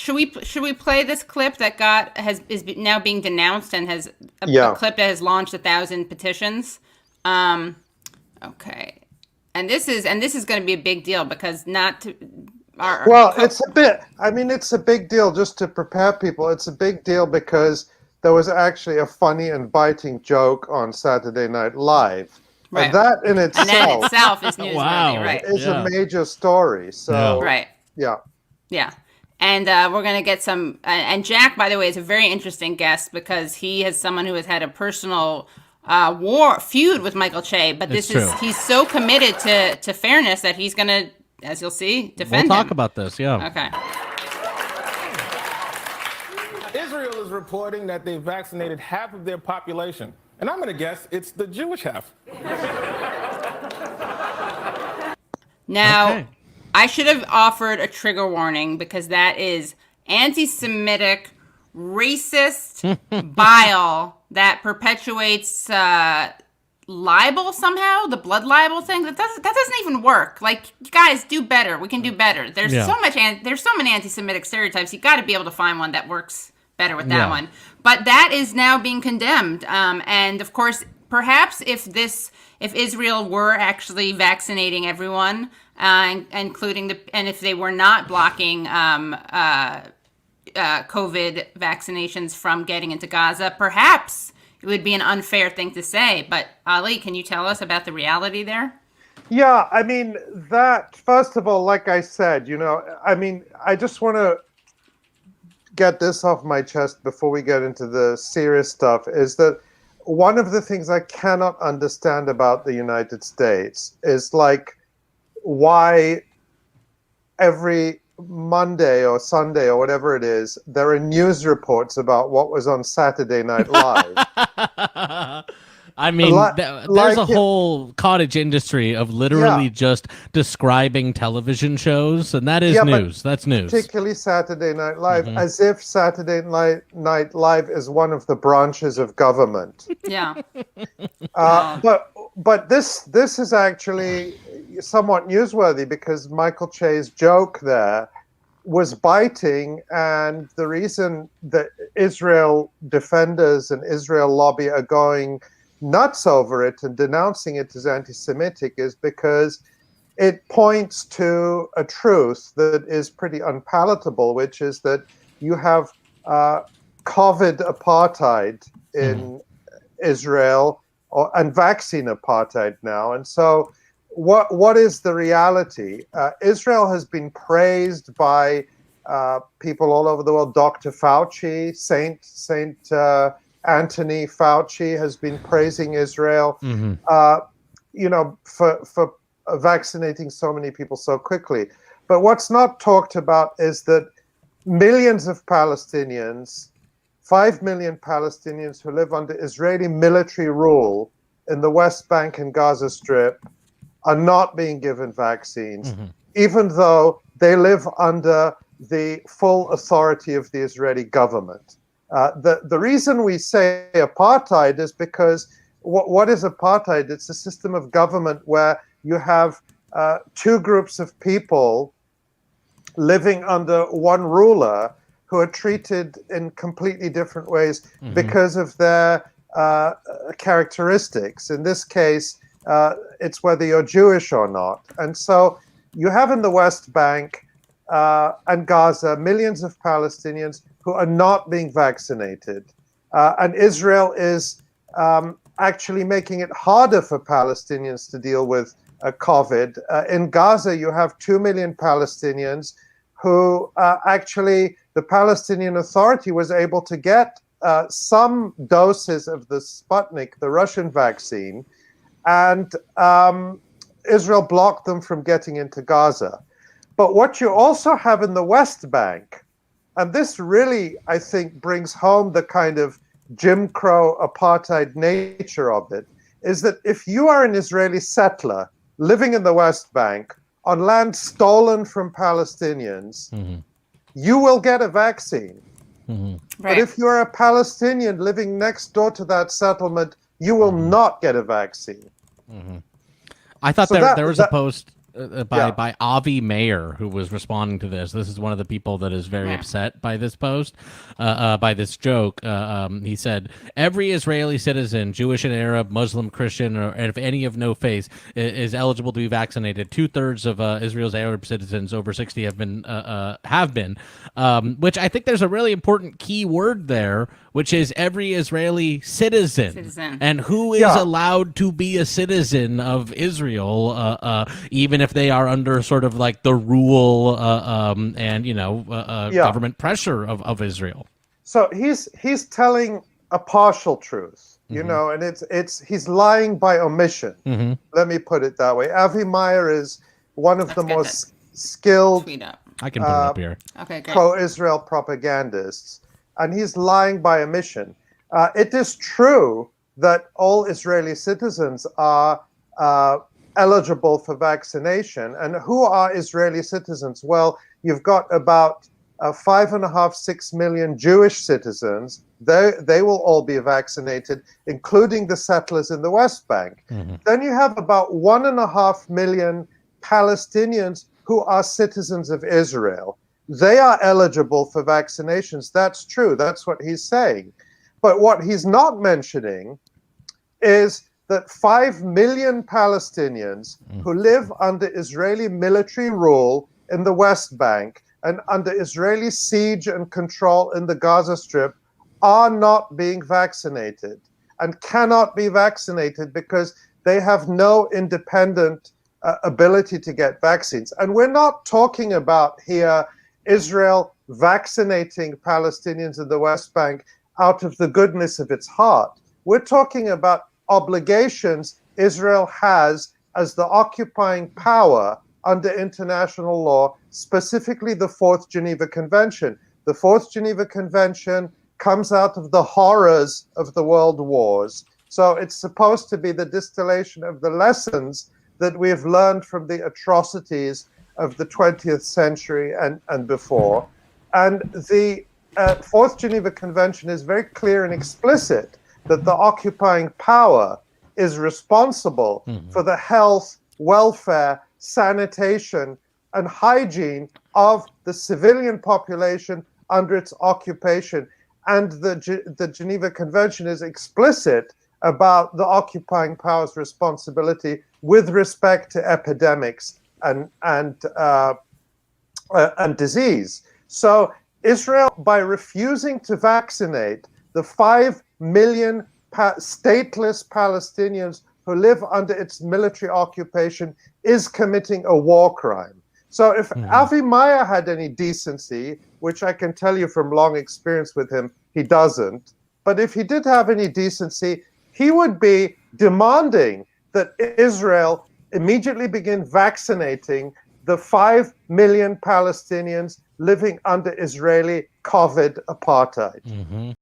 Should we play this clip that is now being denounced and has a clip that has launched 1,000 petitions? Okay, and this is going to be a big deal because it's a bit. I mean, it's a big deal just to prepare people. It's a big deal because there was actually a funny and biting joke on Saturday Night Live. Right. And that in itself is newsworthy, wow. right? Is a major story. So right. Yeah. And we're going to get some. And Jack, by the way, is a very interesting guest because he is someone who has had a personal feud with Michael Che. But he's so committed to fairness that he's going to, as you'll see, defend him. We'll talk about this, yeah. Okay. Israel is reporting that they vaccinated half of their population. And I'm going to guess it's the Jewish half. Now, okay. I should have offered a trigger warning because that is anti-Semitic, racist bile that perpetuates libel somehow, the blood libel thing. That doesn't even work. Like, guys, do better. We can do better. There's so many anti-Semitic stereotypes. You got to be able to find one that works better with that one. But that is now being condemned. And of course, perhaps if Israel were actually vaccinating everyone, including and if they were not blocking COVID vaccinations from getting into Gaza, perhaps it would be an unfair thing to say. But Ali, can you tell us about the reality there? Yeah, I mean, that, first of all, like I said, I just want to get this off my chest before we get into the serious stuff, is that one of the things I cannot understand about the United States is like why every Monday or Sunday or whatever it is, there are news reports about what was on Saturday Night Live. I mean, there's a whole cottage industry of literally just describing television shows, and that is news. That's news. Particularly Saturday Night Live, as if Saturday Night Live is one of the branches of government. Yeah. But this is actually somewhat newsworthy because Michael Che's joke there was biting, and the reason that Israel defenders and Israel lobby are going nuts over it and denouncing it as anti-Semitic is because it points to a truth that is pretty unpalatable, which is that you have COVID apartheid in Israel and vaccine apartheid now. And so what is the reality? Israel has been praised by people all over the world. Dr. Fauci, Saint Anthony Fauci has been praising Israel, for vaccinating so many people so quickly. But what's not talked about is that millions of Palestinians, 5 million Palestinians who live under Israeli military rule in the West Bank and Gaza Strip are not being given vaccines, even though they live under the full authority of the Israeli government. The reason we say apartheid is because what is apartheid? It's a system of government where you have two groups of people living under one ruler who are treated in completely different ways because of their characteristics. In this case, it's whether you're Jewish or not. And so you have in the West Bank and Gaza millions of Palestinians who are not being vaccinated. And Israel is actually making it harder for Palestinians to deal with COVID. In Gaza, you have 2 million Palestinians who actually the Palestinian Authority was able to get some doses of the Sputnik, the Russian vaccine, and Israel blocked them from getting into Gaza. But what you also have in the West Bank, and this really, I think, brings home the kind of Jim Crow apartheid nature of it, is that if you are an Israeli settler living in the West Bank on land stolen from Palestinians, you will get a vaccine. Right. But if you're a Palestinian living next door to that settlement, you will not get a vaccine. I thought there was a post by Avi Mayer, who was responding to this. This is one of the people that is very upset by this post, by this joke. He said, every Israeli citizen, Jewish and Arab, Muslim, Christian, or if any of no faith, is eligible to be vaccinated. 2/3 of Israel's Arab citizens over 60 have been, which I think there's a really important key word there, which is every Israeli citizen. And who is allowed to be a citizen of Israel, even if they are under sort of like the rule and government pressure of Israel. So he's telling a partial truth, and he's lying by omission. Let me put it that way. Avi Mayer is one of the most skilled I can put it up here. Pro-Israel propagandists, and he's lying by omission. It is true that all Israeli citizens are eligible for vaccination. And who are Israeli citizens? Well, you've got about 5.5–6 million Jewish citizens. They will all be vaccinated, including the settlers in the West Bank. Then you have about 1.5 million Palestinians who are citizens of Israel. They are eligible for vaccinations. That's true. That's what he's saying. But what he's not mentioning is that 5 million Palestinians who live under Israeli military rule in the West Bank and under Israeli siege and control in the Gaza Strip are not being vaccinated and cannot be vaccinated because they have no independent ability to get vaccines. And we're not talking about here Israel vaccinating Palestinians in the West Bank out of the goodness of its heart. We're talking about obligations Israel has as the occupying power under international law, specifically the Fourth Geneva Convention. The Fourth Geneva Convention comes out of the horrors of the world wars. So it's supposed to be the distillation of the lessons that we have learned from the atrocities of the 20th century and before. And the Fourth Geneva Convention is very clear and explicit that the occupying power is responsible for the health, welfare, sanitation, and hygiene of the civilian population under its occupation. And the Geneva Convention is explicit about the occupying power's responsibility with respect to epidemics and disease. So Israel, by refusing to vaccinate the 5 million stateless Palestinians who live under its military occupation, is committing a war crime. So if Avi Mayer had any decency, which I can tell you from long experience with him, he doesn't, but if he did have any decency, he would be demanding that Israel immediately begin vaccinating the 5 million Palestinians living under Israeli COVID apartheid.